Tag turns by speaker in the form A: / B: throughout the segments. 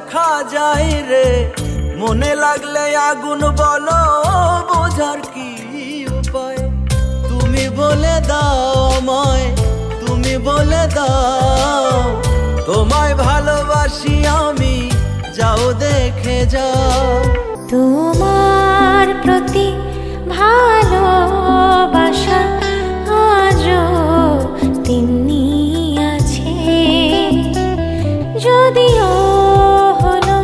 A: দেখা যায় রে, মনে লাগলে আগুন বলো, বোঝার কি উপায়? তুমি বলে দাও আমায়, তুমি বলে দাও, তোমায় ভালোবাসি আমি, যাও দেখে যাও।
B: তোমার প্রতি ভালোবাসা আজও তেমনি আছে, যদিও হলো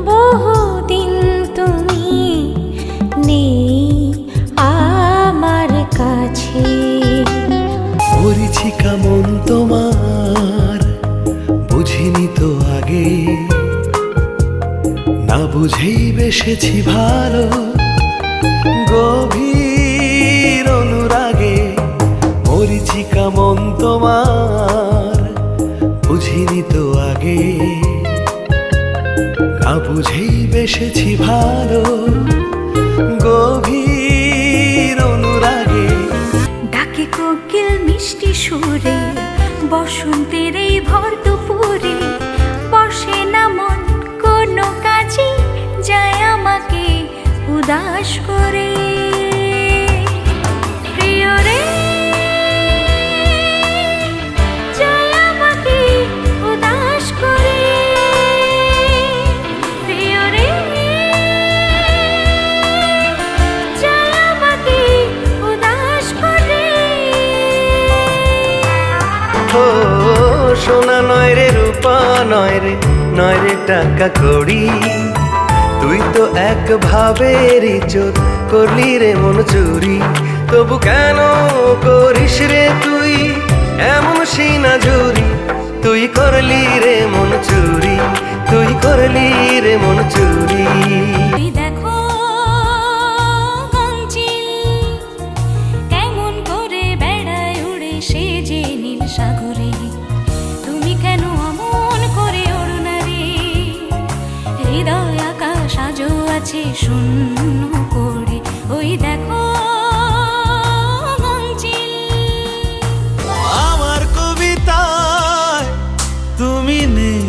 B: বহুদিন তুমি নেই আমার কাছে।
C: মরিচিকা মন তোমার বুঝিনি তো আগে, না বুঝেই বেসেছি ভালো গভীর অনুরাগে। মরিচিকা মন তোমার বুঝিনি তো আগে, না বুঝেই বেসেছি ভালো গভীর অনুরাগে।
B: ডাকে কোকিল মিষ্টি সুরে, বসন্তের এই ভর দুপুরে, বসে না মন কোনো কাজে, যায় আমাকে উদাস করে। প্রিয় রে, যায় আমাকে উদাস করে। প্রিয় রে, যায় আমাকে উদাস করে।
C: ও সোনা নয় রে, রূপা নয় রে, নয় রে টাকা কড়ি, তুই তো এক ভাবেরই চোর, করলি রে মন চুরি। তবু কেন করিস রে তুই এমন সিনা ঝুরি, তুই করলি রে মন চুরি, তুই করলি রে মন চুরি।
B: দেখো গঞ্জিল কেমন করে বেড়ায় উড়ে, সে যে নীল সাগরে, তুমি কেন অমন করে ওড়ো না রে? হৃদয় আকাশ আজও আছে শূন্য করে, ওই দেখো গঞ্জিল।
A: আমার কবিতায় তুমি নেই,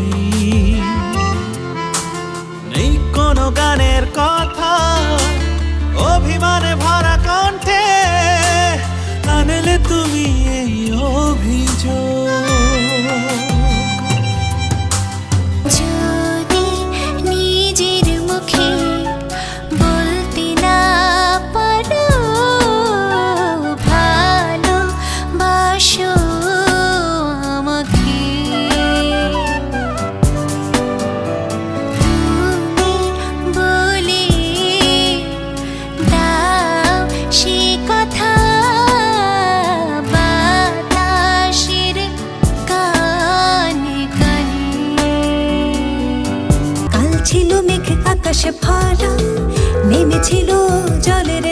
A: নেই কোনো গানের কথা, অভিমানে ভরা কণ্ঠে আনলে তুমি এই অভিযোগ।
B: যদি নিজের মুখে বলতে না পারো ভালোবাসো আমাকে, তুমি বলে দাও সে কথা বাতাসের কানে কানে। কাল ছিল মেঘ আকাশে ভরা, নেমেছিল জলের